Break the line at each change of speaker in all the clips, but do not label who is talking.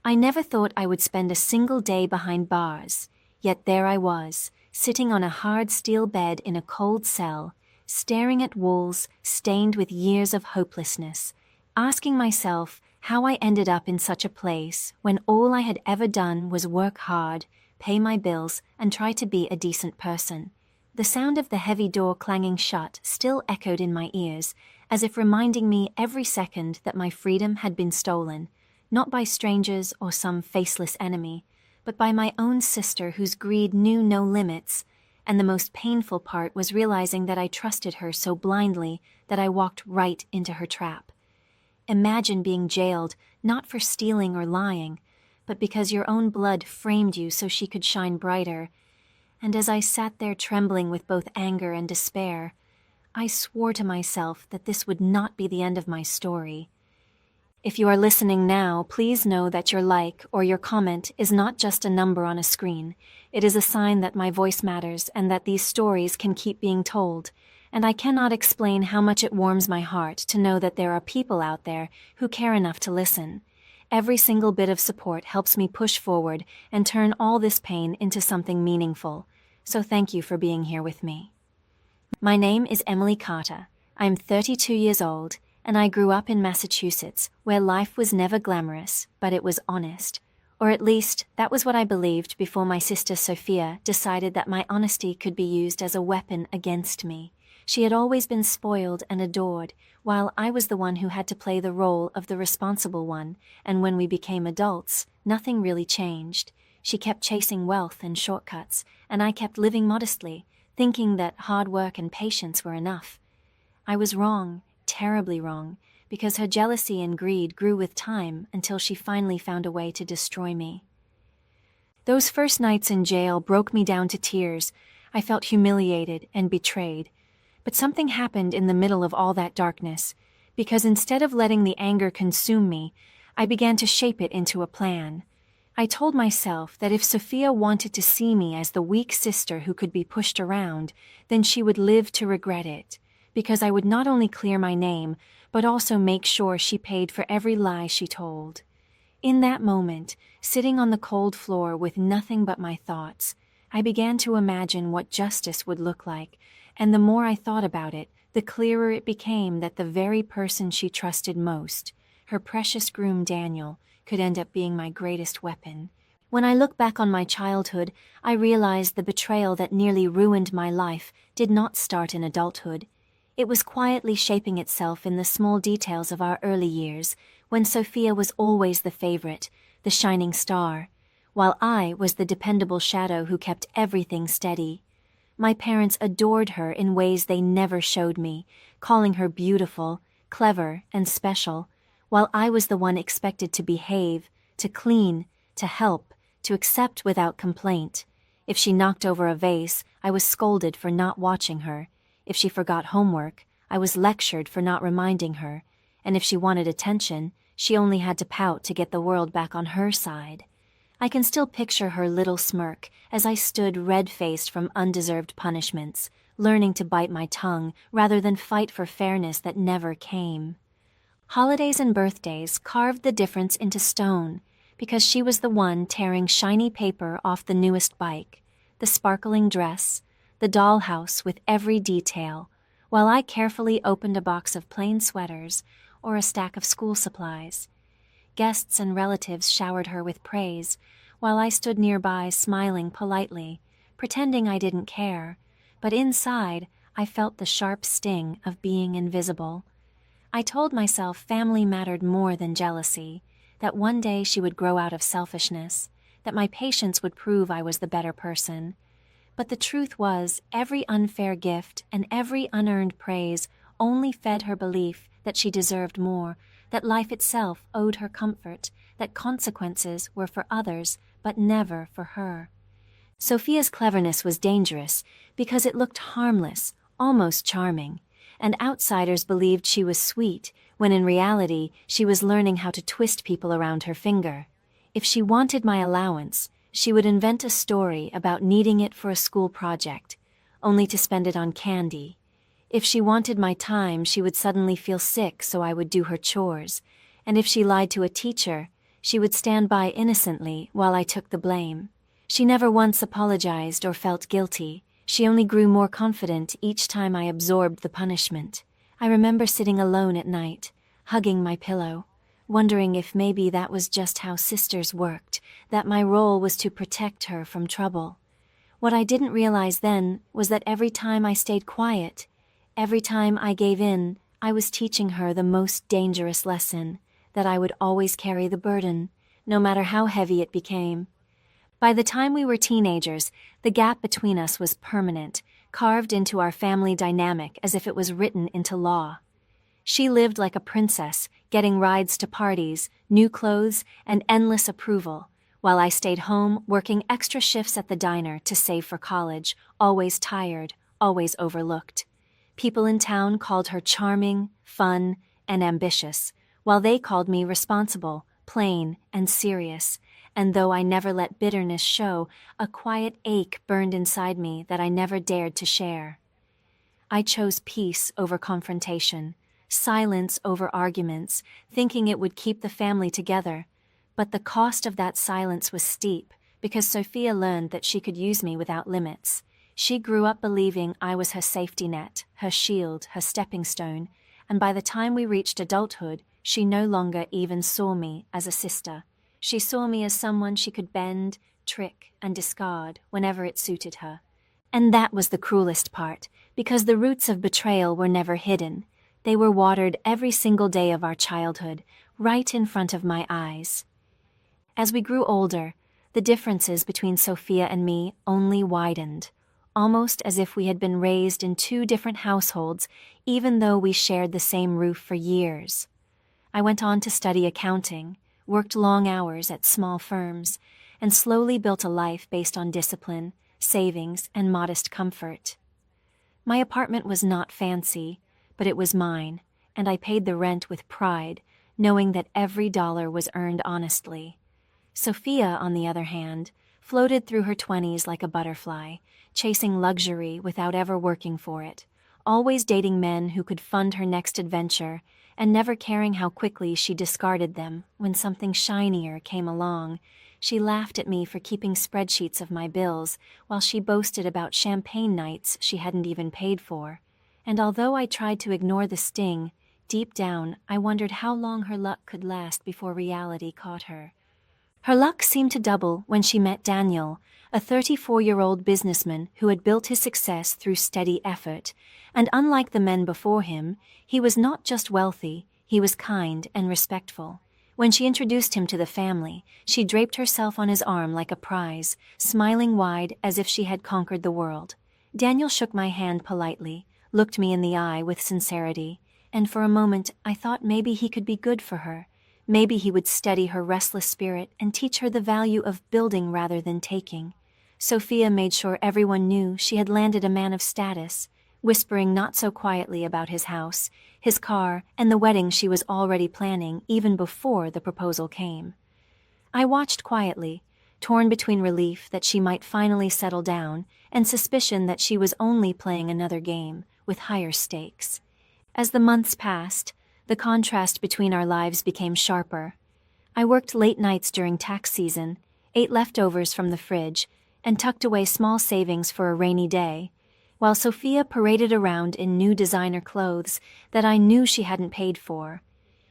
I never thought I would spend a single day behind bars, yet there I was, sitting on a hard steel bed in a cold cell, staring at walls stained with years of hopelessness, asking myself how I ended up in such a place when all I had ever done was work hard, pay my bills, and try to be a decent person. The sound of the heavy door clanging shut still echoed in my ears, as if reminding me every second that my freedom had been stolen, not by strangers or some faceless enemy, but by my own sister whose greed knew no limits, and the most painful part was realizing that I trusted her so blindly that I walked right into her trap. Imagine being jailed, not for stealing or lying, but because your own blood framed you so she could shine brighter. And as I sat there trembling with both anger and despair, I swore to myself that this would not be the end of my story. If you are listening now, please know that your like or your comment is not just a number on a screen. It is a sign that my voice matters and that these stories can keep being told. And I cannot explain how much it warms my heart to know that there are people out there who care enough to listen. Every single bit of support helps me push forward and turn all this pain into something meaningful. So thank you for being here with me. My name is Emily Carter. I'm 32 years old, and I grew up in Massachusetts, where life was never glamorous, but it was honest. Or at least, that was what I believed before my sister Sophia decided that my honesty could be used as a weapon against me. She had always been spoiled and adored, while I was the one who had to play the role of the responsible one, and when we became adults, nothing really changed. She kept chasing wealth and shortcuts, and I kept living modestly, thinking that hard work and patience were enough. I was wrong, terribly wrong, because her jealousy and greed grew with time until she finally found a way to destroy me. Those first nights in jail broke me down to tears. I felt humiliated and betrayed. But something happened in the middle of all that darkness, because instead of letting the anger consume me, I began to shape it into a plan. I told myself that if Sophia wanted to see me as the weak sister who could be pushed around, then she would live to regret it, because I would not only clear my name, but also make sure she paid for every lie she told. In that moment, sitting on the cold floor with nothing but my thoughts, I began to imagine what justice would look like, and the more I thought about it, the clearer it became that the very person she trusted most, her precious groom Daniel, could end up being my greatest weapon. When I look back on my childhood, I realize the betrayal that nearly ruined my life did not start in adulthood. It was quietly shaping itself in the small details of our early years, when Sophia was always the favorite, the shining star, while I was the dependable shadow who kept everything steady. My parents adored her in ways they never showed me, calling her beautiful, clever, and special, while I was the one expected to behave, to clean, to help, to accept without complaint. If she knocked over a vase, I was scolded for not watching her. If she forgot homework, I was lectured for not reminding her. And if she wanted attention, she only had to pout to get the world back on her side. I can still picture her little smirk as I stood red-faced from undeserved punishments, learning to bite my tongue rather than fight for fairness that never came. Holidays and birthdays carved the difference into stone, because she was the one tearing shiny paper off the newest bike, the sparkling dress, the dollhouse with every detail, while I carefully opened a box of plain sweaters or a stack of school supplies. Guests and relatives showered her with praise, while I stood nearby smiling politely, pretending I didn't care, but inside I felt the sharp sting of being invisible. I told myself family mattered more than jealousy, that one day she would grow out of selfishness, that my patience would prove I was the better person. But the truth was, every unfair gift and every unearned praise only fed her belief that she deserved more, that life itself owed her comfort, that consequences were for others, but never for her. Sophia's cleverness was dangerous because it looked harmless, almost charming, and outsiders believed she was sweet, when in reality she was learning how to twist people around her finger. If she wanted my allowance, she would invent a story about needing it for a school project, only to spend it on candy. If she wanted my time, she would suddenly feel sick so I would do her chores, and if she lied to a teacher, She would stand by innocently while I took the blame. She never once apologized or felt guilty. She only grew more confident each time I absorbed the punishment. I remember sitting alone at night, hugging my pillow, wondering if maybe that was just how sisters worked, that my role was to protect her from trouble. What I didn't realize then was that every time I stayed quiet, every time I gave in, I was teaching her the most dangerous lesson, that I would always carry the burden, no matter how heavy it became. By the time we were teenagers, the gap between us was permanent, carved into our family dynamic as if it was written into law. She lived like a princess, getting rides to parties, new clothes, and endless approval, while I stayed home working extra shifts at the diner to save for college, always tired, always overlooked. People in town called her charming, fun, and ambitious, while they called me responsible, plain, and serious. And though I never let bitterness show, a quiet ache burned inside me that I never dared to share. I chose peace over confrontation, silence over arguments, thinking it would keep the family together. But the cost of that silence was steep, because Sophia learned that she could use me without limits. She grew up believing I was her safety net, her shield, her stepping stone, and by the time we reached adulthood, she no longer even saw me as a sister. She saw me as someone she could bend, trick, and discard whenever it suited her. And that was the cruelest part, because the roots of betrayal were never hidden. They were watered every single day of our childhood, right in front of my eyes. As we grew older, the differences between Sophia and me only widened, almost as if we had been raised in two different households, even though we shared the same roof for years. I went on to study accounting, worked long hours at small firms, and slowly built a life based on discipline, savings, and modest comfort. My apartment was not fancy, but it was mine, and I paid the rent with pride, knowing that every dollar was earned honestly. Sophia, on the other hand, floated through her 20s like a butterfly, chasing luxury without ever working for it, always dating men who could fund her next adventure, and never caring how quickly she discarded them when something shinier came along. She laughed at me for keeping spreadsheets of my bills, while she boasted about champagne nights she hadn't even paid for. And although I tried to ignore the sting, deep down I wondered how long her luck could last before reality caught her. Her luck seemed to double when she met Daniel, a 34-year-old businessman who had built his success through steady effort, and unlike the men before him, he was not just wealthy, he was kind and respectful. When she introduced him to the family, she draped herself on his arm like a prize, smiling wide as if she had conquered the world. Daniel shook my hand politely, looked me in the eye with sincerity, and for a moment I thought maybe he could be good for her. Maybe he would steady her restless spirit and teach her the value of building rather than taking. Sophia made sure everyone knew she had landed a man of status, whispering not so quietly about his house, his car, and the wedding she was already planning even before the proposal came. I watched quietly, torn between relief that she might finally settle down and suspicion that she was only playing another game with higher stakes. As the months passed, the contrast between our lives became sharper. I worked late nights during tax season, ate leftovers from the fridge, and tucked away small savings for a rainy day, while Sophia paraded around in new designer clothes that I knew she hadn't paid for.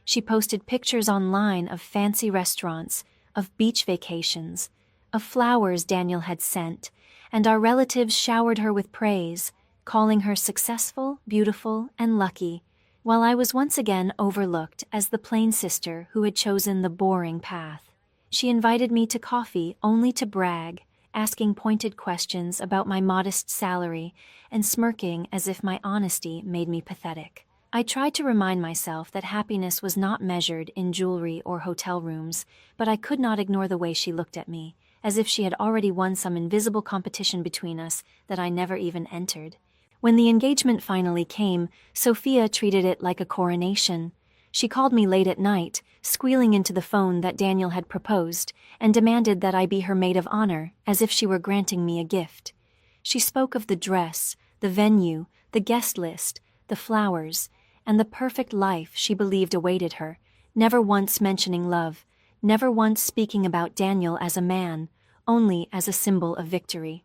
She posted pictures online of fancy restaurants, of beach vacations, of flowers Daniel had sent, and our relatives showered her with praise, calling her successful, beautiful, and lucky, while I was once again overlooked as the plain sister who had chosen the boring path. She invited me to coffee only to brag, asking pointed questions about my modest salary and smirking as if my honesty made me pathetic. I tried to remind myself that happiness was not measured in jewelry or hotel rooms, but I could not ignore the way she looked at me, as if she had already won some invisible competition between us that I never even entered. When the engagement finally came, Sophia treated it like a coronation. She called me late at night, squealing into the phone that Daniel had proposed, and demanded that I be her maid of honor, as if she were granting me a gift. She spoke of the dress, the venue, the guest list, the flowers, and the perfect life she believed awaited her, never once mentioning love, never once speaking about Daniel as a man, only as a symbol of victory.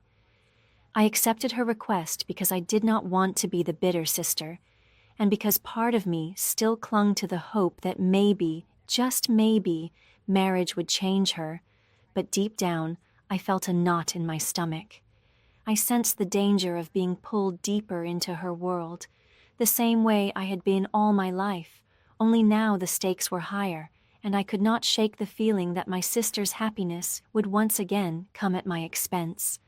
I accepted her request because I did not want to be the bitter sister, and because part of me still clung to the hope that maybe, just maybe, marriage would change her, but deep down, I felt a knot in my stomach. I sensed the danger of being pulled deeper into her world, the same way I had been all my life, only now the stakes were higher, and I could not shake the feeling that my sister's happiness would once again come at my expense.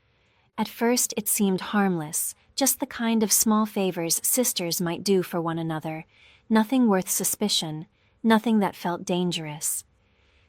At first it seemed harmless, just the kind of small favors sisters might do for one another, nothing worth suspicion, nothing that felt dangerous.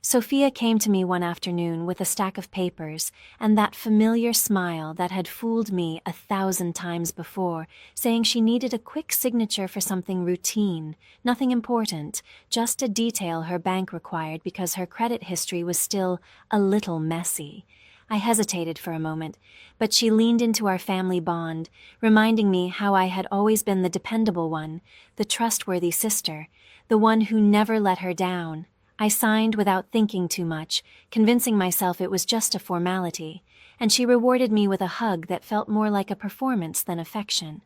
Sophia came to me one afternoon with a stack of papers and that familiar smile that had fooled me 1,000 times before, saying she needed a quick signature for something routine, nothing important, just a detail her bank required because her credit history was still a little messy. I hesitated for a moment, but she leaned into our family bond, reminding me how I had always been the dependable one, the trustworthy sister, the one who never let her down. I signed without thinking too much, convincing myself it was just a formality, and she rewarded me with a hug that felt more like a performance than affection.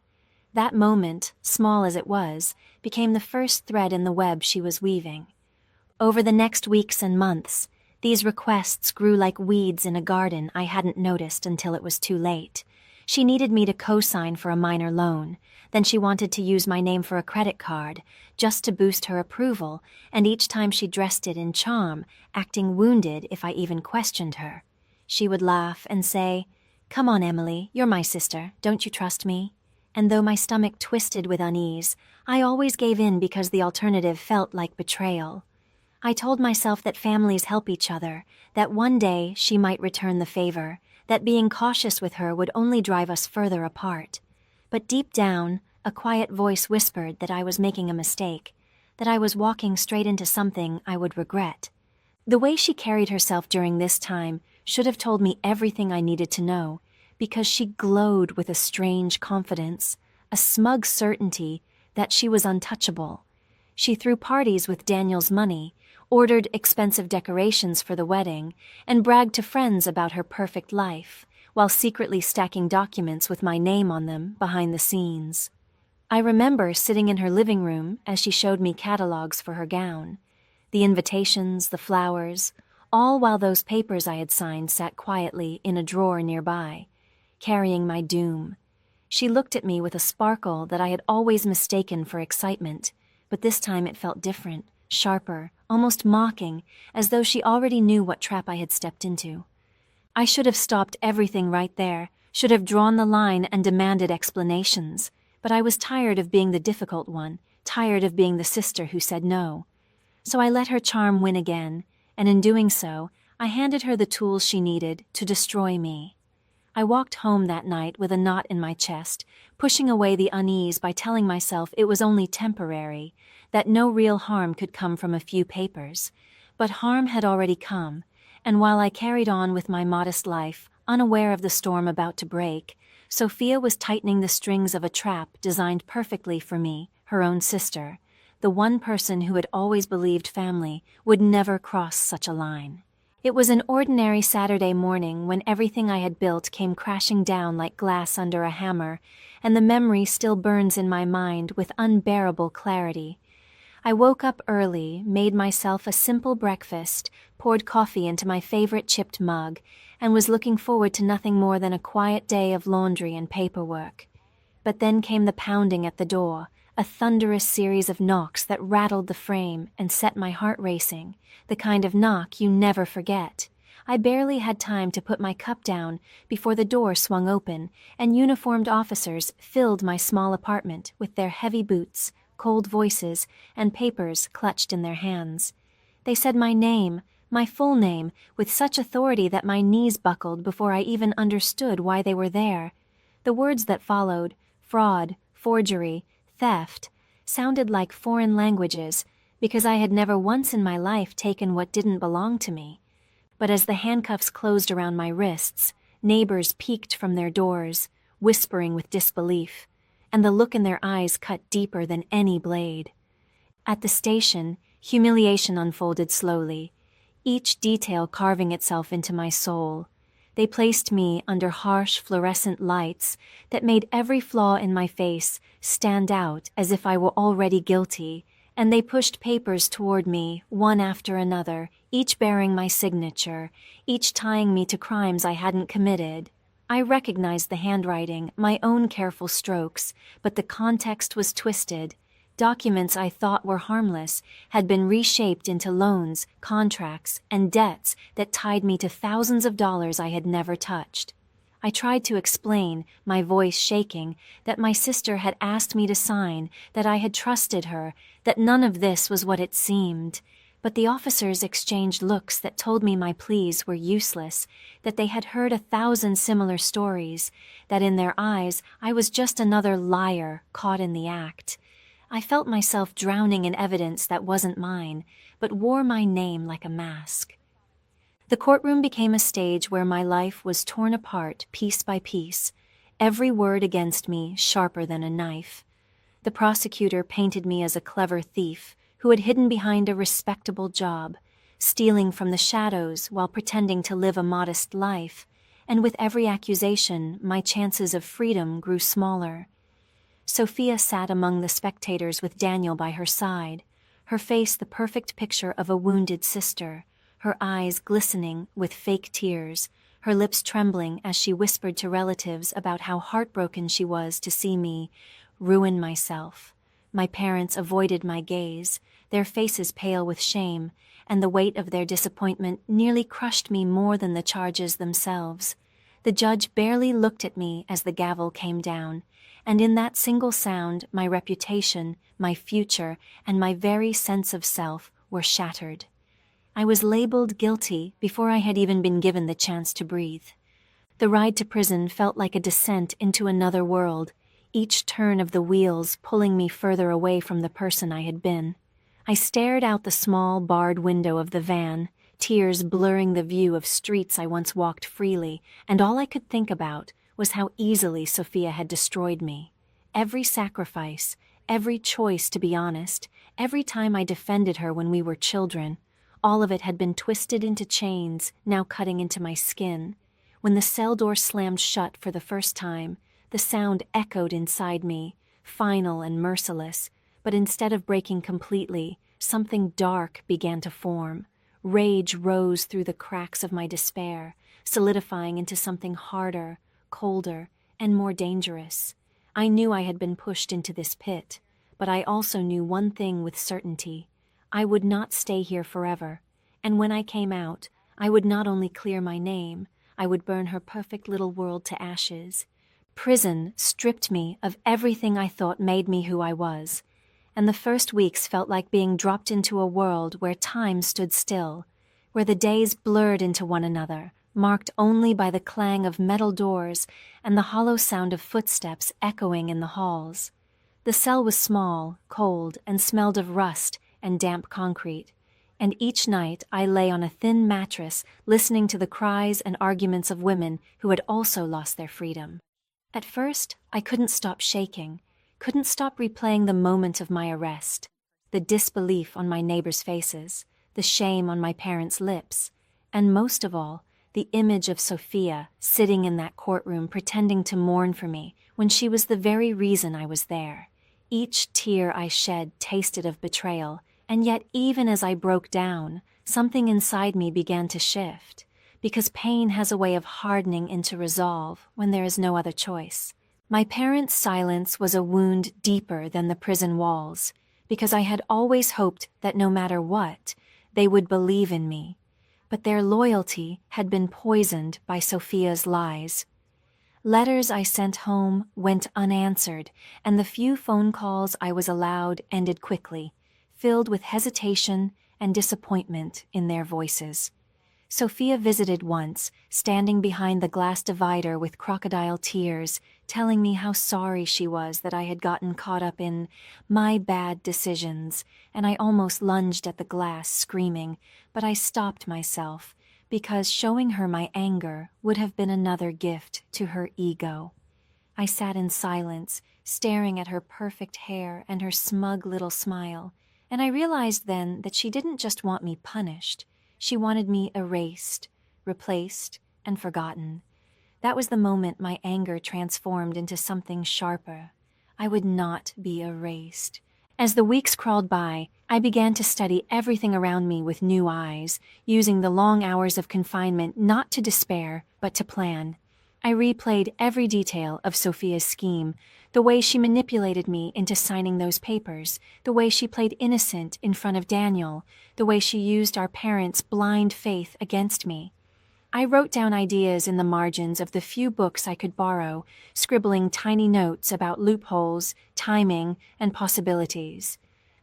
That moment, small as it was, became the first thread in the web she was weaving. Over the next weeks and months, these requests grew like weeds in a garden I hadn't noticed until it was too late. She needed me to co-sign for a minor loan. Then she wanted to use my name for a credit card, just to boost her approval, and each time she dressed it in charm, acting wounded if I even questioned her. She would laugh and say, "Come on, Emily, you're my sister, don't you trust me?" And though my stomach twisted with unease, I always gave in because the alternative felt like betrayal. I told myself that families help each other, that one day she might return the favor, that being cautious with her would only drive us further apart. But deep down, a quiet voice whispered that I was making a mistake, that I was walking straight into something I would regret. The way she carried herself during this time should have told me everything I needed to know, because she glowed with a strange confidence, a smug certainty that she was untouchable. She threw parties with Daniel's money, ordered expensive decorations for the wedding, and bragged to friends about her perfect life, while secretly stacking documents with my name on them behind the scenes. I remember sitting in her living room as she showed me catalogs for her gown. The invitations, the flowers, all while those papers I had signed sat quietly in a drawer nearby, carrying my doom. She looked at me with a sparkle that I had always mistaken for excitement, but this time it felt different, sharper, almost mocking, as though she already knew what trap I had stepped into. I should have stopped everything right there, should have drawn the line and demanded explanations, but I was tired of being the difficult one, tired of being the sister who said no. So I let her charm win again, and in doing so, I handed her the tools she needed to destroy me. I walked home that night with a knot in my chest, pushing away the unease by telling myself it was only temporary, that no real harm could come from a few papers. But harm had already come, and while I carried on with my modest life, unaware of the storm about to break, Sophia was tightening the strings of a trap designed perfectly for me, her own sister, the one person who had always believed family would never cross such a line. It was an ordinary Saturday morning when everything I had built came crashing down like glass under a hammer, and the memory still burns in my mind with unbearable clarity. I woke up early, made myself a simple breakfast, poured coffee into my favorite chipped mug, and was looking forward to nothing more than a quiet day of laundry and paperwork. But then came the pounding at the door, a thunderous series of knocks that rattled the frame and set my heart racing, the kind of knock you never forget. I barely had time to put my cup down before the door swung open, and uniformed officers filled my small apartment with their heavy boots, cold voices, and papers clutched in their hands. They said my name, my full name, with such authority that my knees buckled before I even understood why they were there. The words that followed, fraud, forgery, theft, sounded like foreign languages, because I had never once in my life taken what didn't belong to me. But as the handcuffs closed around my wrists, neighbors peeked from their doors, whispering with disbelief, and the look in their eyes cut deeper than any blade. At the station, humiliation unfolded slowly. each detail carving itself into my soul. They placed me under harsh fluorescent lights that made every flaw in my face stand out as if I were already guilty, and they pushed papers toward me, one after another, each bearing my signature, each tying me to crimes I hadn't committed. I recognized the handwriting, my own careful strokes, but the context was twisted. Documents I thought were harmless had been reshaped into loans, contracts, and debts that tied me to thousands of dollars I had never touched. I tried to explain, my voice shaking, that my sister had asked me to sign, that I had trusted her, that none of this was what it seemed. But the officers exchanged looks that told me my pleas were useless, that they had heard 1,000 similar stories, that in their eyes I was just another liar caught in the act. I felt myself drowning in evidence that wasn't mine, but wore my name like a mask. The courtroom became a stage where my life was torn apart piece by piece, every word against me sharper than a knife. The prosecutor painted me as a clever thief who had hidden behind a respectable job, stealing from the shadows while pretending to live a modest life, and with every accusation, my chances of freedom grew smaller. Sophia sat among the spectators with Daniel by her side, her face the perfect picture of a wounded sister, her eyes glistening with fake tears, her lips trembling as she whispered to relatives about how heartbroken she was to see me ruin myself. My parents avoided my gaze, their faces pale with shame, and the weight of their disappointment nearly crushed me more than the charges themselves. The judge barely looked at me as the gavel came down, and in that single sound my reputation, my future, and my very sense of self were shattered. I was labeled guilty before I had even been given the chance to breathe. The ride to prison felt like a descent into another world, each turn of the wheels pulling me further away from the person I had been. I stared out the small, barred window of the van, tears blurring the view of streets I once walked freely, and all I could think about was how easily Sophia had destroyed me. Every sacrifice, every choice to be honest, every time I defended her when we were children, all of it had been twisted into chains, now cutting into my skin. When the cell door slammed shut for the first time, the sound echoed inside me, final and merciless, but instead of breaking completely, something dark began to form. Rage rose through the cracks of my despair, solidifying into something harder, colder, and more dangerous. I knew I had been pushed into this pit, but I also knew one thing with certainty. I would not stay here forever, and when I came out, I would not only clear my name, I would burn her perfect little world to ashes. Prison stripped me of everything I thought made me who I was, and the first weeks felt like being dropped into a world where time stood still, where the days blurred into one another, marked only by the clang of metal doors and the hollow sound of footsteps echoing in the halls. The cell was small, cold, and smelled of rust and damp concrete, and each night I lay on a thin mattress listening to the cries and arguments of women who had also lost their freedom. At first, I couldn't stop shaking, couldn't stop replaying the moment of my arrest, the disbelief on my neighbors' faces, the shame on my parents' lips, and most of all, the image of Sophia sitting in that courtroom pretending to mourn for me when she was the very reason I was there. Each tear I shed tasted of betrayal, and yet even as I broke down, something inside me began to shift, because pain has a way of hardening into resolve when there is no other choice. My parents' silence was a wound deeper than the prison walls, because I had always hoped that no matter what, they would believe in me. But their loyalty had been poisoned by Sophia's lies. Letters I sent home went unanswered, and the few phone calls I was allowed ended quickly, filled with hesitation and disappointment in their voices. Sophia visited once, standing behind the glass divider with crocodile tears, telling me how sorry she was that I had gotten caught up in my bad decisions, and I almost lunged at the glass, screaming, but I stopped myself, because showing her my anger would have been another gift to her ego. I sat in silence, staring at her perfect hair and her smug little smile, and I realized then that she didn't just want me punished. She wanted me erased, replaced, and forgotten. That was the moment my anger transformed into something sharper. I would not be erased. As the weeks crawled by, I began to study everything around me with new eyes, using the long hours of confinement not to despair, but to plan. I replayed every detail of Sophia's scheme, the way she manipulated me into signing those papers, the way she played innocent in front of Daniel, the way she used our parents' blind faith against me. I wrote down ideas in the margins of the few books I could borrow, scribbling tiny notes about loopholes, timing, and possibilities.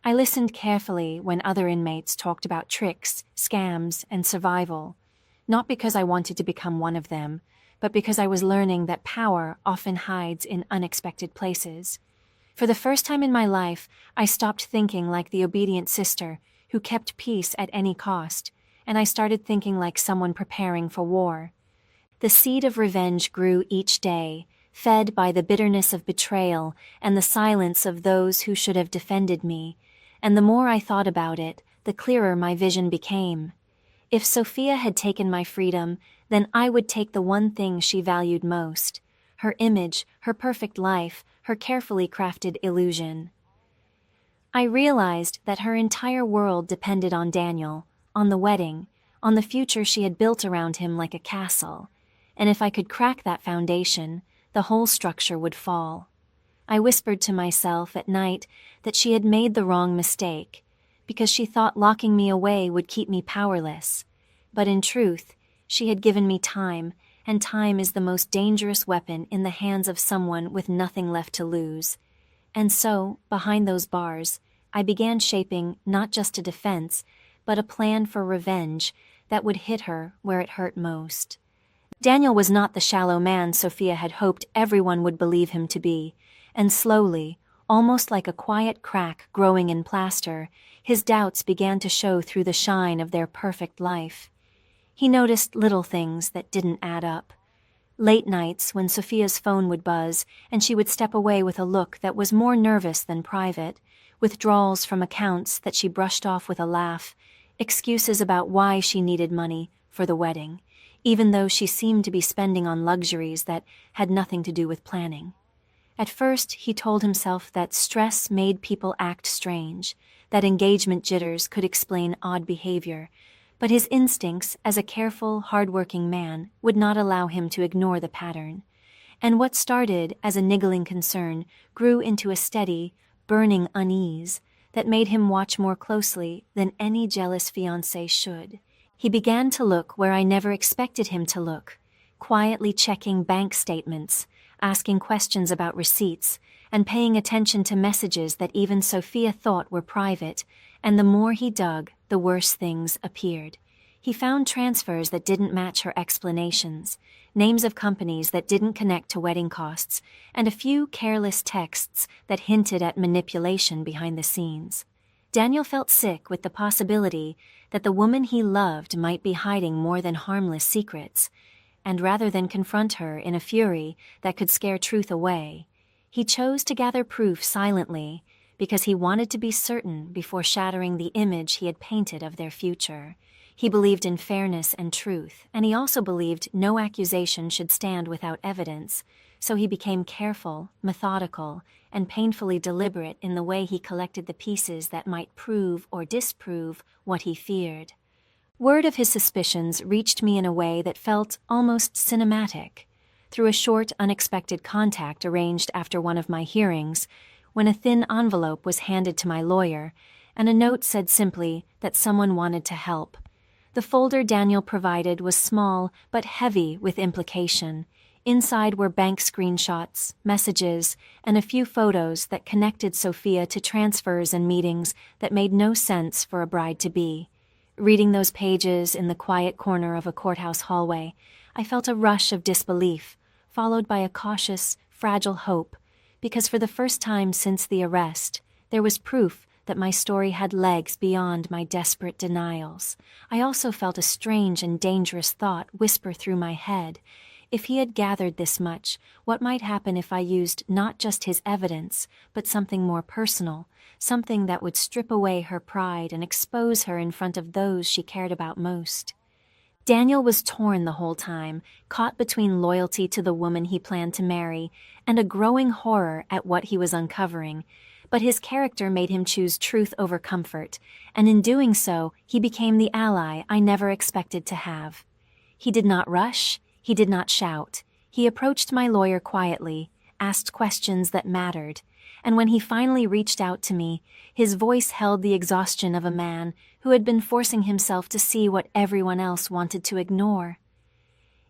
I listened carefully when other inmates talked about tricks, scams, and survival, not because I wanted to become one of them, but because I was learning that power often hides in unexpected places. For the first time in my life, I stopped thinking like the obedient sister who kept peace at any cost, and I started thinking like someone preparing for war. The seed of revenge grew each day, fed by the bitterness of betrayal and the silence of those who should have defended me, and the more I thought about it, the clearer my vision became. If Sophia had taken my freedom, then I would take the one thing she valued most: her image, her perfect life, her carefully crafted illusion. I realized that her entire world depended on Daniel, on the wedding, on the future she had built around him like a castle, and if I could crack that foundation, the whole structure would fall. I whispered to myself at night that she had made the wrong mistake, because she thought locking me away would keep me powerless. But in truth, she had given me time, and time is the most dangerous weapon in the hands of someone with nothing left to lose. And so, behind those bars, I began shaping not just a defense, but a plan for revenge that would hit her where it hurt most. Daniel was not the shallow man Sophia had hoped everyone would believe him to be, and slowly, almost like a quiet crack growing in plaster, his doubts began to show through the shine of their perfect life. He noticed little things that didn't add up. Late nights when Sophia's phone would buzz and she would step away with a look that was more nervous than private, withdrawals from accounts that she brushed off with a laugh, excuses about why she needed money for the wedding, even though she seemed to be spending on luxuries that had nothing to do with planning. At first, he told himself that stress made people act strange, that engagement jitters could explain odd behavior, but his instincts as a careful, hardworking man would not allow him to ignore the pattern. And what started as a niggling concern grew into a steady, burning unease that made him watch more closely than any jealous fiancé should. He began to look where I never expected him to look, quietly checking bank statements, asking questions about receipts, and paying attention to messages that even Sophia thought were private, and the more he dug, the worse things appeared. He found transfers that didn't match her explanations, names of companies that didn't connect to wedding costs, and a few careless texts that hinted at manipulation behind the scenes. Daniel felt sick with the possibility that the woman he loved might be hiding more than harmless secrets, and rather than confront her in a fury that could scare truth away, he chose to gather proof silently because he wanted to be certain before shattering the image he had painted of their future. He believed in fairness and truth, and he also believed no accusation should stand without evidence, so he became careful, methodical, and painfully deliberate in the way he collected the pieces that might prove or disprove what he feared. Word of his suspicions reached me in a way that felt almost cinematic, through a short, unexpected contact arranged after one of my hearings, when a thin envelope was handed to my lawyer, and a note said simply that someone wanted to help. The folder Daniel provided was small but heavy with implication. Inside were bank screenshots, messages, and a few photos that connected Sophia to transfers and meetings that made no sense for a bride-to-be. Reading those pages in the quiet corner of a courthouse hallway, I felt a rush of disbelief, followed by a cautious, fragile hope, because for the first time since the arrest, there was proof that my story had legs beyond my desperate denials. I also felt a strange and dangerous thought whisper through my head. If he had gathered this much, what might happen if I used not just his evidence, but something more personal, something that would strip away her pride and expose her in front of those she cared about most? Daniel was torn the whole time, caught between loyalty to the woman he planned to marry and a growing horror at what he was uncovering. But his character made him choose truth over comfort, and in doing so, he became the ally I never expected to have. He did not rush, he did not shout. He approached my lawyer quietly, asked questions that mattered, and when he finally reached out to me, his voice held the exhaustion of a man who had been forcing himself to see what everyone else wanted to ignore.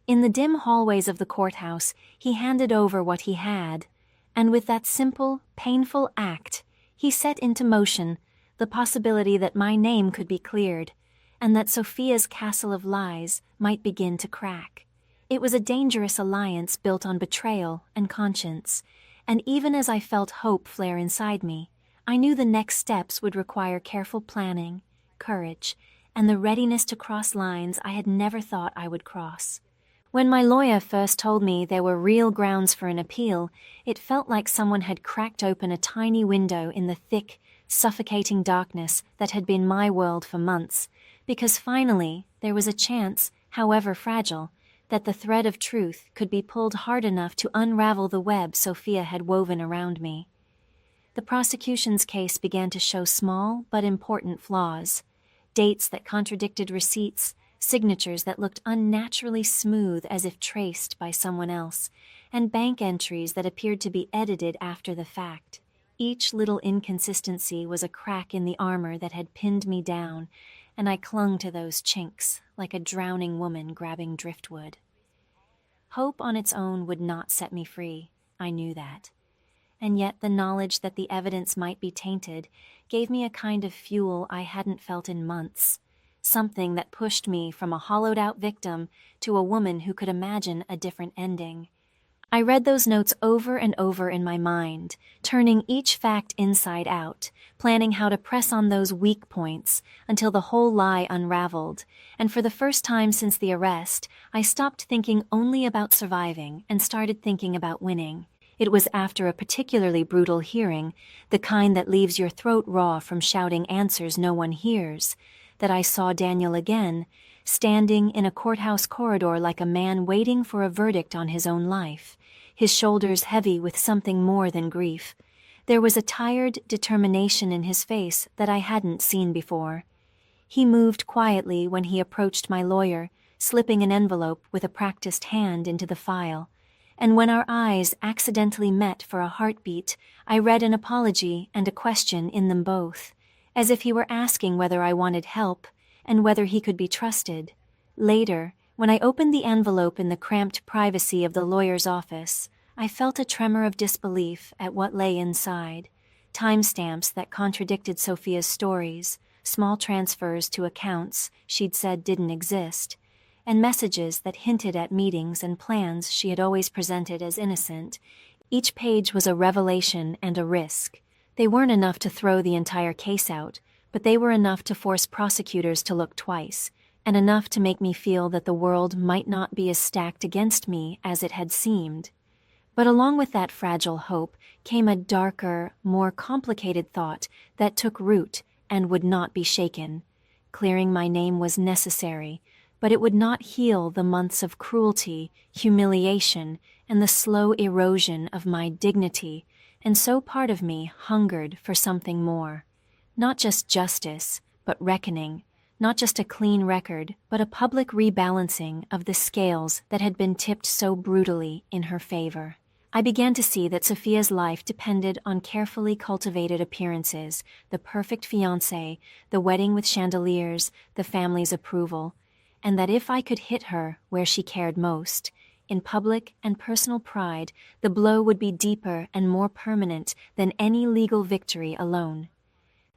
In the dim hallways of the courthouse, he handed over what he had, and with that simple, painful act, he set into motion the possibility that my name could be cleared, and that Sophia's castle of lies might begin to crack. It was a dangerous alliance built on betrayal and conscience, and even as I felt hope flare inside me, I knew the next steps would require careful planning, courage, and the readiness to cross lines I had never thought I would cross. When my lawyer first told me there were real grounds for an appeal, it felt like someone had cracked open a tiny window in the thick, suffocating darkness that had been my world for months, because finally there was a chance, however fragile, that the thread of truth could be pulled hard enough to unravel the web Sophia had woven around me. The prosecution's case began to show small but important flaws, dates that contradicted receipts, signatures that looked unnaturally smooth as if traced by someone else, and bank entries that appeared to be edited after the fact. Each little inconsistency was a crack in the armor that had pinned me down, and I clung to those chinks like a drowning woman grabbing driftwood. Hope on its own would not set me free, I knew that. And yet the knowledge that the evidence might be tainted gave me a kind of fuel I hadn't felt in months, something that pushed me from a hollowed-out victim to a woman who could imagine a different ending. I read those notes over and over in my mind, turning each fact inside out, planning how to press on those weak points until the whole lie unraveled, and for the first time since the arrest, I stopped thinking only about surviving and started thinking about winning. It was after a particularly brutal hearing, the kind that leaves your throat raw from shouting answers no one hears, that I saw Daniel again, standing in a courthouse corridor like a man waiting for a verdict on his own life, his shoulders heavy with something more than grief. There was a tired determination in his face that I hadn't seen before. He moved quietly when he approached my lawyer, slipping an envelope with a practiced hand into the file, and when our eyes accidentally met for a heartbeat, I read an apology and a question in them both, as if he were asking whether I wanted help and whether he could be trusted. Later, when I opened the envelope in the cramped privacy of the lawyer's office, I felt a tremor of disbelief at what lay inside. Timestamps that contradicted Sophia's stories, small transfers to accounts she'd said didn't exist, and messages that hinted at meetings and plans she had always presented as innocent. Each page was a revelation and a risk. They weren't enough to throw the entire case out, but they were enough to force prosecutors to look twice, and enough to make me feel that the world might not be as stacked against me as it had seemed. But along with that fragile hope came a darker, more complicated thought that took root and would not be shaken. Clearing my name was necessary, but it would not heal the months of cruelty, humiliation, and the slow erosion of my dignity, and so part of me hungered for something more. Not just justice, but reckoning. Not just a clean record, but a public rebalancing of the scales that had been tipped so brutally in her favor. I began to see that Sophia's life depended on carefully cultivated appearances, the perfect fiancé, the wedding with chandeliers, the family's approval, and that if I could hit her where she cared most, in public and personal pride, the blow would be deeper and more permanent than any legal victory alone.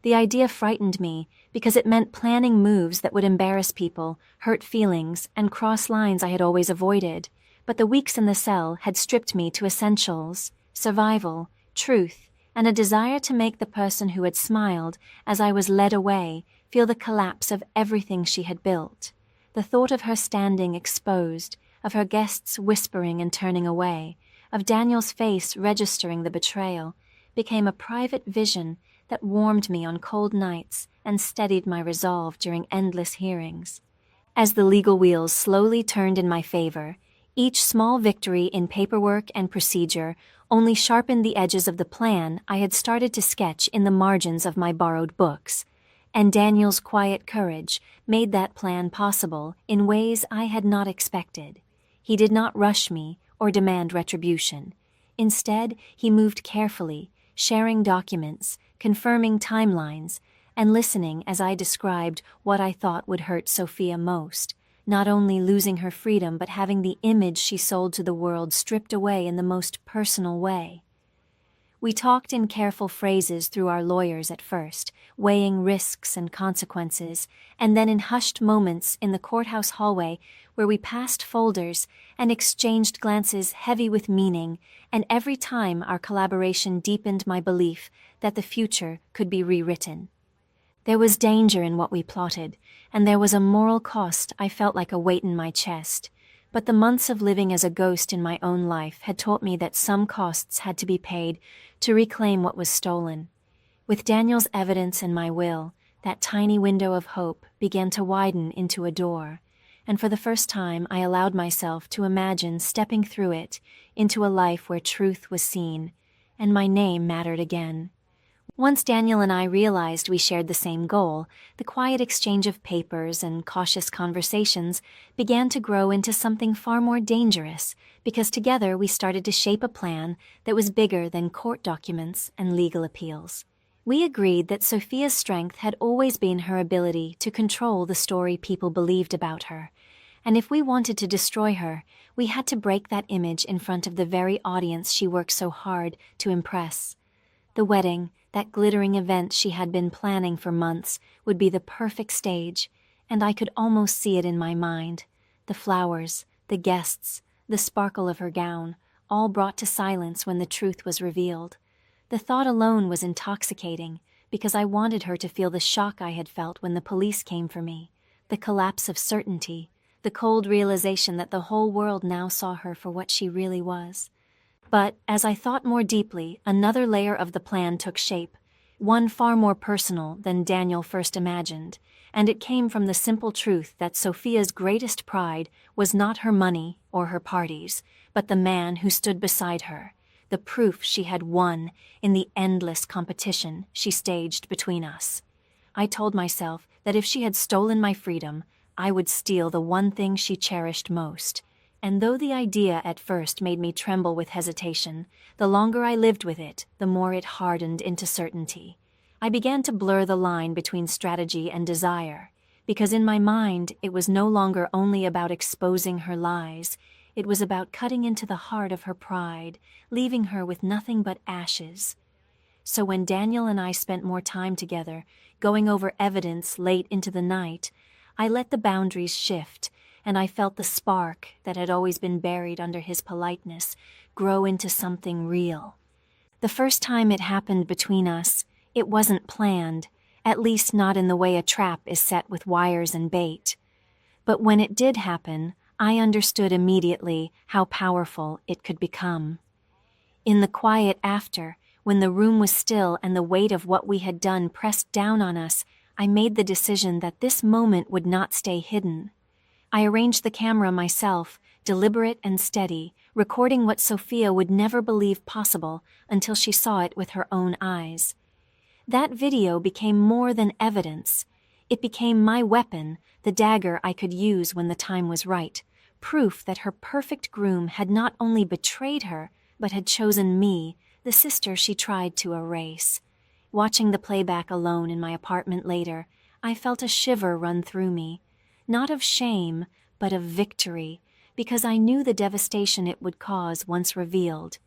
The idea frightened me because it meant planning moves that would embarrass people, hurt feelings, and cross lines I had always avoided. But the weeks in the cell had stripped me to essentials, survival, truth, and a desire to make the person who had smiled as I was led away feel the collapse of everything she had built. The thought of her standing exposed, of her guests whispering and turning away, of Daniel's face registering the betrayal, became a private vision that warmed me on cold nights and steadied my resolve during endless hearings. As the legal wheels slowly turned in my favor, each small victory in paperwork and procedure only sharpened the edges of the plan I had started to sketch in the margins of my borrowed books. And Daniel's quiet courage made that plan possible in ways I had not expected. He did not rush me or demand retribution. Instead, he moved carefully, sharing documents, confirming timelines, and listening as I described what I thought would hurt Sophia most, not only losing her freedom but having the image she sold to the world stripped away in the most personal way. We talked in careful phrases through our lawyers at first, weighing risks and consequences, and then in hushed moments in the courthouse hallway where we passed folders and exchanged glances heavy with meaning, and every time our collaboration deepened my belief that the future could be rewritten. There was danger in what we plotted, and there was a moral cost I felt like a weight in my chest. But the months of living as a ghost in my own life had taught me that some costs had to be paid to reclaim what was stolen. With Daniel's evidence and my will, that tiny window of hope began to widen into a door, and for the first time I allowed myself to imagine stepping through it into a life where truth was seen, and my name mattered again. Once Daniel and I realized we shared the same goal, the quiet exchange of papers and cautious conversations began to grow into something far more dangerous, because together we started to shape a plan that was bigger than court documents and legal appeals. We agreed that Sophia's strength had always been her ability to control the story people believed about her, and if we wanted to destroy her, we had to break that image in front of the very audience she worked so hard to impress. The wedding, that glittering event she had been planning for months, would be the perfect stage, and I could almost see it in my mind. The flowers, the guests, the sparkle of her gown, all brought to silence when the truth was revealed. The thought alone was intoxicating, because I wanted her to feel the shock I had felt when the police came for me, the collapse of certainty, the cold realization that the whole world now saw her for what she really was. But, as I thought more deeply, another layer of the plan took shape, one far more personal than Daniel first imagined, and it came from the simple truth that Sophia's greatest pride was not her money or her parties, but the man who stood beside her, the proof she had won in the endless competition she staged between us. I told myself that if she had stolen my freedom, I would steal the one thing she cherished most. And though the idea at first made me tremble with hesitation, the longer I lived with it, the more it hardened into certainty. I began to blur the line between strategy and desire, because in my mind it was no longer only about exposing her lies, it was about cutting into the heart of her pride, leaving her with nothing but ashes. So when Daniel and I spent more time together, going over evidence late into the night, I let the boundaries shift, and I felt the spark that had always been buried under his politeness grow into something real. The first time it happened between us, it wasn't planned, at least not in the way a trap is set with wires and bait. But when it did happen, I understood immediately how powerful it could become. In the quiet after, when the room was still and the weight of what we had done pressed down on us, I made the decision that this moment would not stay hidden. I arranged the camera myself, deliberate and steady, recording what Sophia would never believe possible until she saw it with her own eyes. That video became more than evidence. It became my weapon, the dagger I could use when the time was right, proof that her perfect groom had not only betrayed her, but had chosen me, the sister she tried to erase. Watching the playback alone in my apartment later, I felt a shiver run through me. Not of shame, but of victory, because I knew the devastation it would cause once revealed.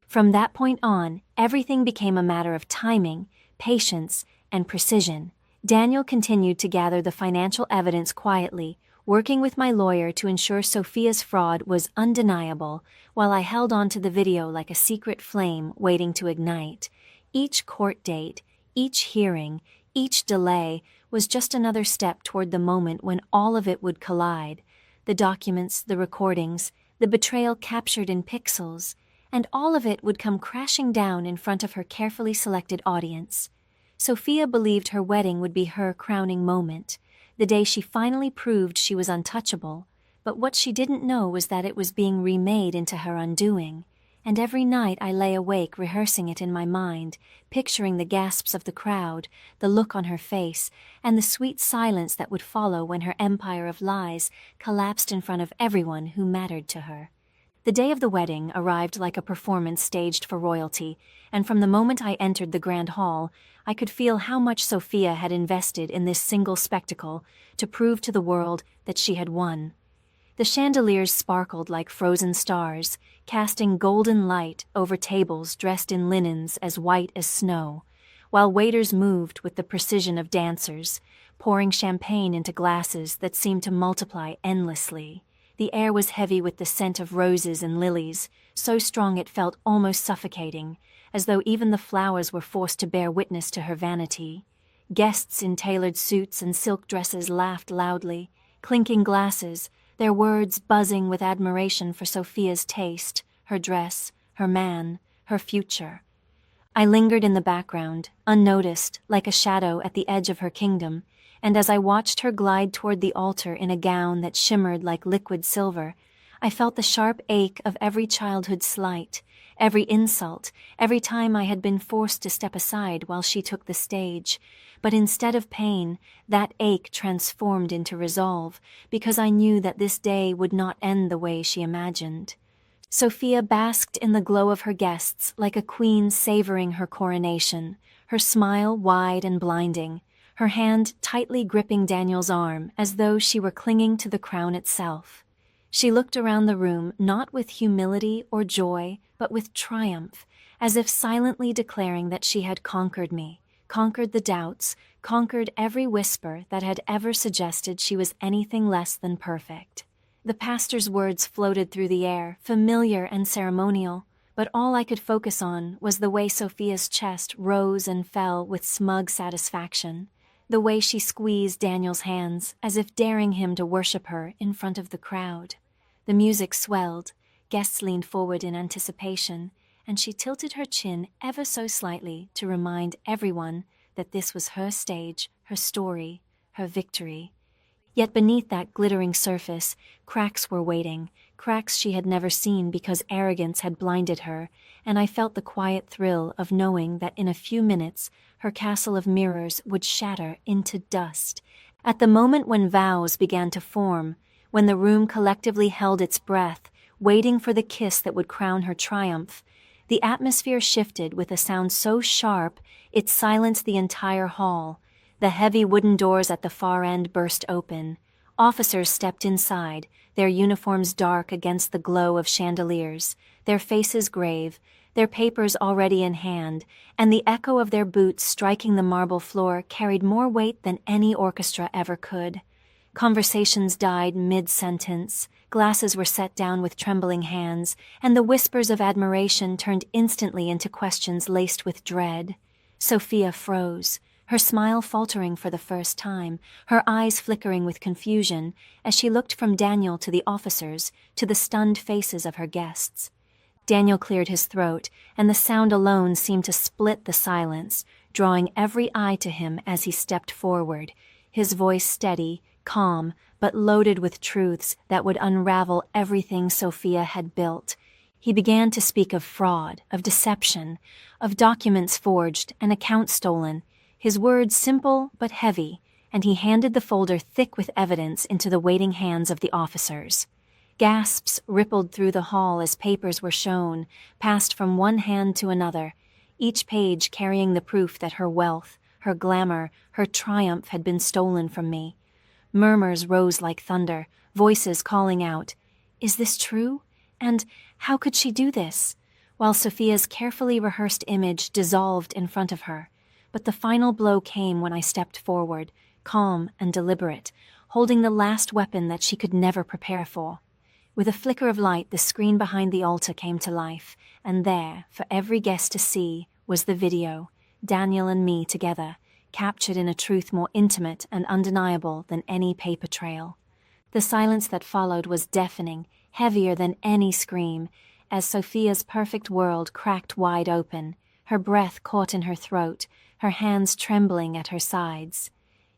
From that point on, everything became a matter of timing, patience, and precision. Daniel continued to gather the financial evidence quietly, working with my lawyer to ensure Sophia's fraud was undeniable, while I held on to the video like a secret flame waiting to ignite. Each court date, each hearing, each delay was just another step toward the moment when all of it would collide. the documents, the recordings, the betrayal captured in pixels, and all of it would come crashing down in front of her carefully selected audience. Sophia believed her wedding would be her crowning moment, the day she finally proved she was untouchable, but what she didn't know was that it was being remade into her undoing. And every night I lay awake rehearsing it in my mind, picturing the gasps of the crowd, the look on her face, and the sweet silence that would follow when her empire of lies collapsed in front of everyone who mattered to her. The day of the wedding arrived like a performance staged for royalty, and from the moment I entered the grand hall, I could feel how much Sophia had invested in this single spectacle to prove to the world that she had won. The chandeliers sparkled like frozen stars, casting golden light over tables dressed in linens as white as snow, while waiters moved with the precision of dancers, pouring champagne into glasses that seemed to multiply endlessly. The air was heavy with the scent of roses and lilies, so strong it felt almost suffocating, as though even the flowers were forced to bear witness to her vanity. Guests in tailored suits and silk dresses laughed loudly, clinking glasses, their words buzzing with admiration for Sophia's taste, her dress, her man, her future. I lingered in the background, unnoticed, like a shadow at the edge of her kingdom, and as I watched her glide toward the altar in a gown that shimmered like liquid silver, I felt the sharp ache of every childhood slight, every insult, every time I had been forced to step aside while she took the stage. But instead of pain, that ache transformed into resolve, because I knew that this day would not end the way she imagined. Sophia basked in the glow of her guests like a queen savoring her coronation, her smile wide and blinding, her hand tightly gripping Daniel's arm as though she were clinging to the crown itself. She looked around the room not with humility or joy, but with triumph, as if silently declaring that she had conquered me, conquered the doubts, conquered every whisper that had ever suggested she was anything less than perfect. The pastor's words floated through the air, familiar and ceremonial, but all I could focus on was the way Sophia's chest rose and fell with smug satisfaction, the way she squeezed Daniel's hands as if daring him to worship her in front of the crowd. The music swelled, guests leaned forward in anticipation, and she tilted her chin ever so slightly to remind everyone that this was her stage, her story, her victory. Yet beneath that glittering surface, cracks were waiting, cracks she had never seen because arrogance had blinded her, and I felt the quiet thrill of knowing that in a few minutes her castle of mirrors would shatter into dust. At the moment when vows began to form, when the room collectively held its breath, waiting for the kiss that would crown her triumph, the atmosphere shifted with a sound so sharp it silenced the entire hall. The heavy wooden doors at the far end burst open. Officers stepped inside, their uniforms dark against the glow of chandeliers, their faces grave, their papers already in hand, and the echo of their boots striking the marble floor carried more weight than any orchestra ever could. Conversations died mid-sentence, glasses were set down with trembling hands, and the whispers of admiration turned instantly into questions laced with dread. Sophia froze, her smile faltering for the first time, her eyes flickering with confusion as she looked from Daniel to the officers to the stunned faces of her guests. Daniel cleared his throat, and the sound alone seemed to split the silence, drawing every eye to him as he stepped forward, his voice steady, calm, but loaded with truths that would unravel everything Sophia had built. He began to speak of fraud, of deception, of documents forged and accounts stolen, his words simple but heavy, and he handed the folder thick with evidence into the waiting hands of the officers. Gasps rippled through the hall as papers were shown, passed from one hand to another, each page carrying the proof that her wealth, her glamour, her triumph had been stolen from me. Murmurs rose like thunder, voices calling out, "Is this true? And how could she do this?" While Sophia's carefully rehearsed image dissolved in front of her. But the final blow came when I stepped forward, calm and deliberate, holding the last weapon that she could never prepare for. With a flicker of light, the screen behind the altar came to life, and there, for every guest to see, was the video, Daniel and me together, captured in a truth more intimate and undeniable than any paper trail. The silence that followed was deafening, heavier than any scream, as Sophia's perfect world cracked wide open, her breath caught in her throat, her hands trembling at her sides.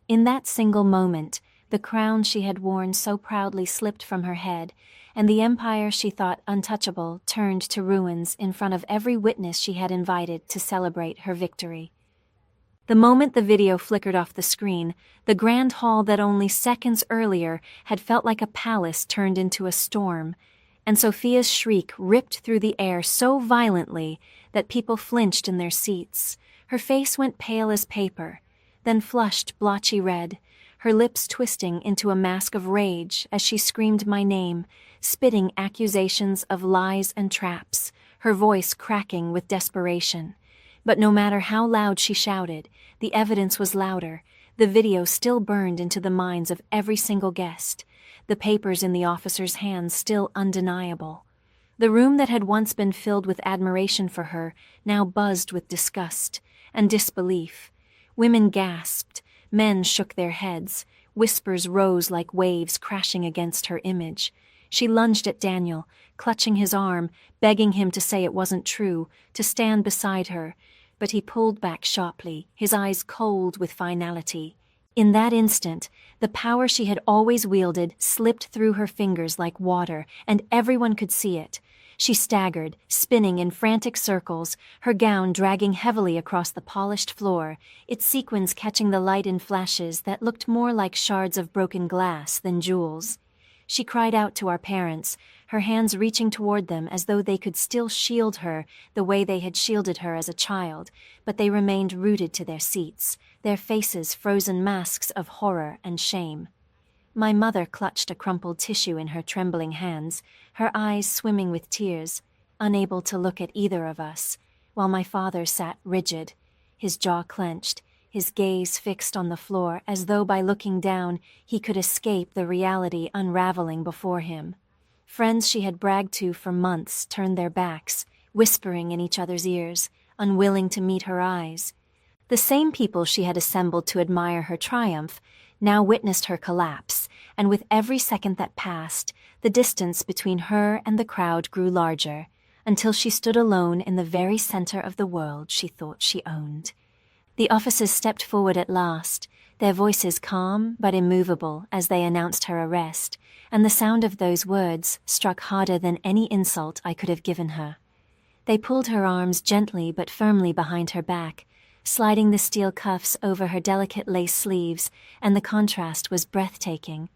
In that single moment, the crown she had worn so proudly slipped from her head, and the empire she thought untouchable turned to ruins in front of every witness she had invited to celebrate her victory. The moment the video flickered off the screen, the grand hall that only seconds earlier had felt like a palace turned into a storm, and Sophia's shriek ripped through the air so violently that people flinched in their seats. Her face went pale as paper, then flushed blotchy red, her lips twisting into a mask of rage as she screamed my name, spitting accusations of lies and traps, her voice cracking with desperation. But no matter how loud she shouted, the evidence was louder. The video still burned into the minds of every single guest, the papers in the officer's hands still undeniable. The room that had once been filled with admiration for her now buzzed with disgust and disbelief. Women gasped, men shook their heads, whispers rose like waves crashing against her image. She lunged at Daniel, clutching his arm, begging him to say it wasn't true, to stand beside her, but he pulled back sharply, his eyes cold with finality. In that instant, the power she had always wielded slipped through her fingers like water, and everyone could see it. She staggered, spinning in frantic circles, her gown dragging heavily across the polished floor, its sequins catching the light in flashes that looked more like shards of broken glass than jewels. She cried out to our parents, her hands reaching toward them as though they could still shield her the way they had shielded her as a child, but they remained rooted to their seats, their faces frozen masks of horror and shame. My mother clutched a crumpled tissue in her trembling hands, her eyes swimming with tears, unable to look at either of us, while my father sat rigid, his jaw clenched, his gaze fixed on the floor as though by looking down he could escape the reality unraveling before him. Friends she had bragged to for months turned their backs, whispering in each other's ears, unwilling to meet her eyes. The same people she had assembled to admire her triumph now witnessed her collapse, and with every second that passed, the distance between her and the crowd grew larger, until she stood alone in the very center of the world she thought she owned. The officers stepped forward at last, their voices calm but immovable as they announced her arrest, and the sound of those words struck harder than any insult I could have given her. They pulled her arms gently but firmly behind her back, sliding the steel cuffs over her delicate lace sleeves, and the contrast was breathtaking.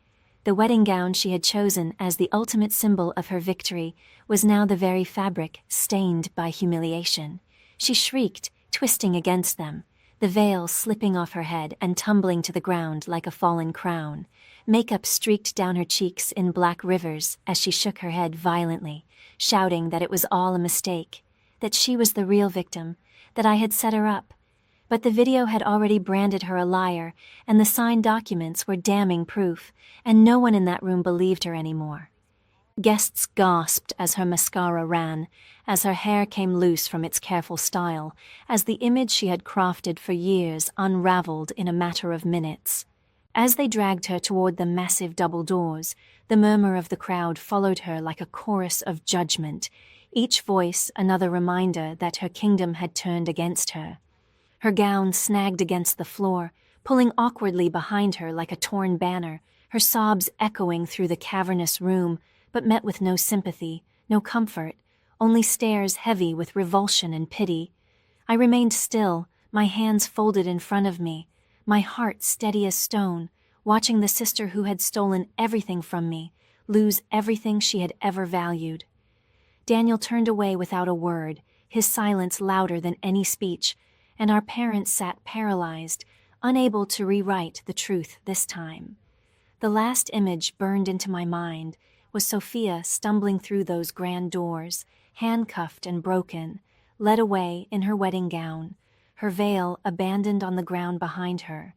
The wedding gown she had chosen as the ultimate symbol of her victory was now the very fabric stained by humiliation. She shrieked, twisting against them, the veil slipping off her head and tumbling to the ground like a fallen crown. Makeup streaked down her cheeks in black rivers as she shook her head violently, shouting that it was all a mistake, that she was the real victim, that I had set her up. But the video had already branded her a liar, and the signed documents were damning proof, and no one in that room believed her anymore. Guests gasped as her mascara ran, as her hair came loose from its careful style, as the image she had crafted for years unraveled in a matter of minutes. As they dragged her toward the massive double doors, the murmur of the crowd followed her like a chorus of judgment, each voice another reminder that her kingdom had turned against her. Her gown snagged against the floor, pulling awkwardly behind her like a torn banner, her sobs echoing through the cavernous room, but met with no sympathy, no comfort, only stares heavy with revulsion and pity. I remained still, my hands folded in front of me, my heart steady as stone, watching the sister who had stolen everything from me lose everything she had ever valued. Daniel turned away without a word, his silence louder than any speech, and our parents sat paralyzed, unable to rewrite the truth this time. The last image burned into my mind was Sophia stumbling through those grand doors, handcuffed and broken, led away in her wedding gown, her veil abandoned on the ground behind her.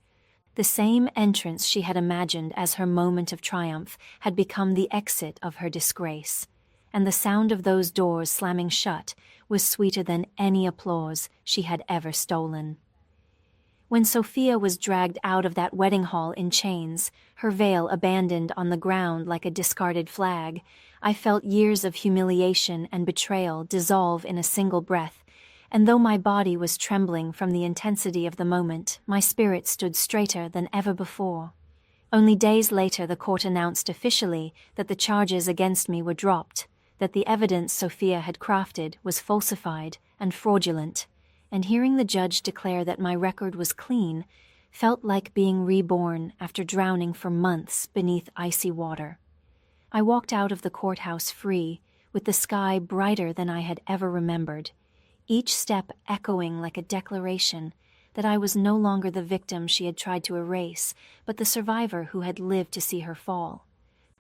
The same entrance she had imagined as her moment of triumph had become the exit of her disgrace, and the sound of those doors slamming shut was sweeter than any applause she had ever stolen. When Sophia was dragged out of that wedding hall in chains, her veil abandoned on the ground like a discarded flag, I felt years of humiliation and betrayal dissolve in a single breath, and though my body was trembling from the intensity of the moment, my spirit stood straighter than ever before. Only days later the court announced officially that the charges against me were dropped, that the evidence Sophia had crafted was falsified and fraudulent, and hearing the judge declare that my record was clean felt like being reborn after drowning for months beneath icy water. I walked out of the courthouse free, with the sky brighter than I had ever remembered, each step echoing like a declaration that I was no longer the victim she had tried to erase, but the survivor who had lived to see her fall.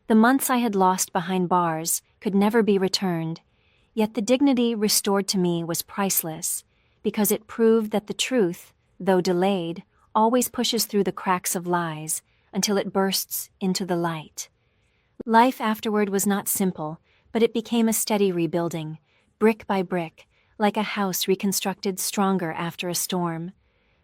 The months I had lost behind bars could never be returned, yet the dignity restored to me was priceless, because it proved that the truth, though delayed, always pushes through the cracks of lies until it bursts into the light. Life afterward was not simple, but it became a steady rebuilding, brick by brick, like a house reconstructed stronger after a storm.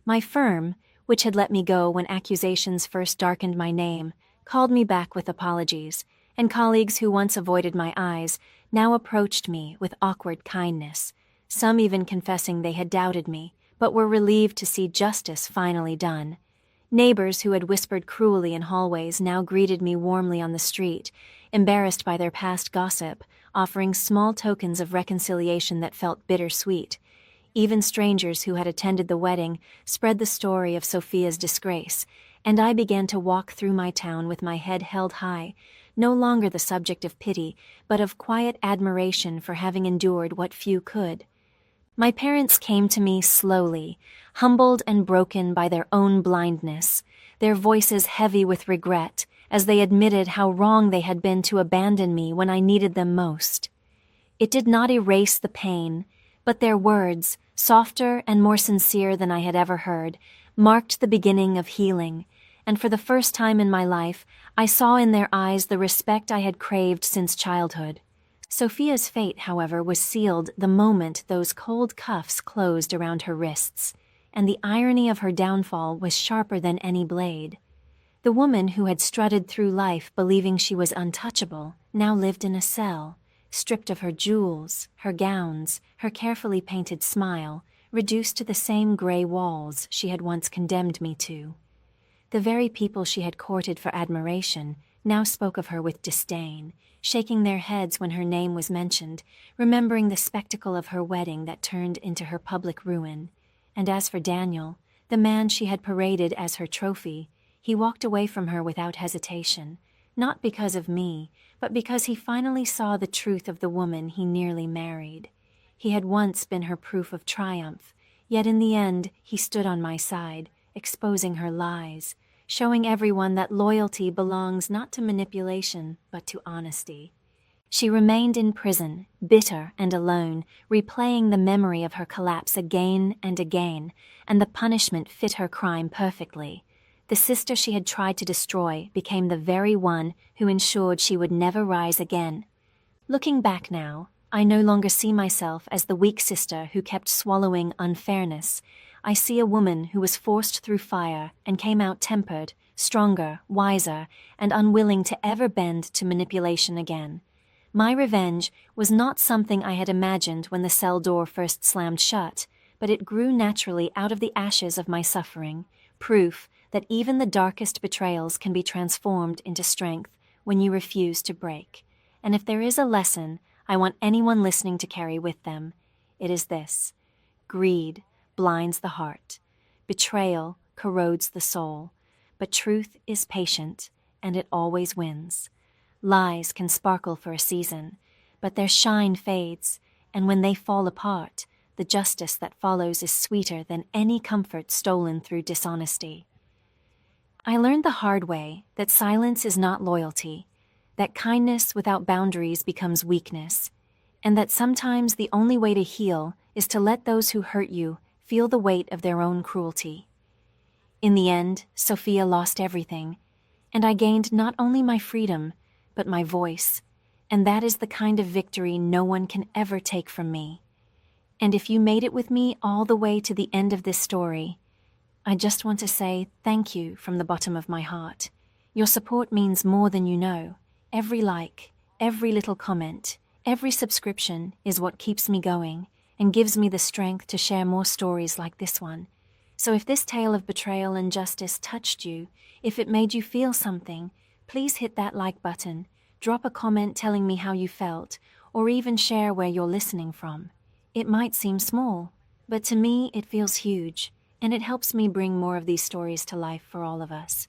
My firm, which had let me go when accusations first darkened my name, called me back with apologies, and colleagues who once avoided my eyes now approached me with awkward kindness, some even confessing they had doubted me, but were relieved to see justice finally done. Neighbors who had whispered cruelly in hallways now greeted me warmly on the street, embarrassed by their past gossip, offering small tokens of reconciliation that felt bittersweet. Even strangers who had attended the wedding spread the story of Sophia's disgrace, and I began to walk through my town with my head held high, no longer the subject of pity, but of quiet admiration for having endured what few could. My parents came to me slowly, humbled and broken by their own blindness, their voices heavy with regret as they admitted how wrong they had been to abandon me when I needed them most. It did not erase the pain, but their words, softer and more sincere than I had ever heard, marked the beginning of healing, and for the first time in my life, I saw in their eyes the respect I had craved since childhood. Sophia's fate, however, was sealed the moment those cold cuffs closed around her wrists, and the irony of her downfall was sharper than any blade. The woman who had strutted through life believing she was untouchable now lived in a cell, stripped of her jewels, her gowns, her carefully painted smile, reduced to the same gray walls she had once condemned me to. The very people she had courted for admiration now spoke of her with disdain, shaking their heads when her name was mentioned, remembering the spectacle of her wedding that turned into her public ruin. And as for Daniel, the man she had paraded as her trophy, he walked away from her without hesitation, not because of me, but because he finally saw the truth of the woman he nearly married. He had once been her proof of triumph, yet in the end he stood on my side, exposing her lies, showing everyone that loyalty belongs not to manipulation, but to honesty. She remained in prison, bitter and alone, replaying the memory of her collapse again and again, and the punishment fit her crime perfectly. The sister she had tried to destroy became the very one who ensured she would never rise again. Looking back now, I no longer see myself as the weak sister who kept swallowing unfairness. I see a woman who was forced through fire and came out tempered, stronger, wiser, and unwilling to ever bend to manipulation again. My revenge was not something I had imagined when the cell door first slammed shut, but it grew naturally out of the ashes of my suffering, proof that even the darkest betrayals can be transformed into strength when you refuse to break. And if there is a lesson I want anyone listening to carry with them, it is this: greed blinds the heart, betrayal corrodes the soul, but truth is patient, and it always wins. Lies can sparkle for a season, but their shine fades, and when they fall apart, the justice that follows is sweeter than any comfort stolen through dishonesty. I learned the hard way that silence is not loyalty, that kindness without boundaries becomes weakness, and that sometimes the only way to heal is to let those who hurt you feel the weight of their own cruelty. In the end, Sophia lost everything, and I gained not only my freedom, but my voice, and that is the kind of victory no one can ever take from me. And if you made it with me all the way to the end of this story, I just want to say thank you from the bottom of my heart. Your support means more than you know. Every like, every little comment, every subscription is what keeps me going and gives me the strength to share more stories like this one. So if this tale of betrayal and justice touched you, if it made you feel something, please hit that like button, drop a comment telling me how you felt, or even share where you're listening from. It might seem small, but to me it feels huge, and it helps me bring more of these stories to life for all of us.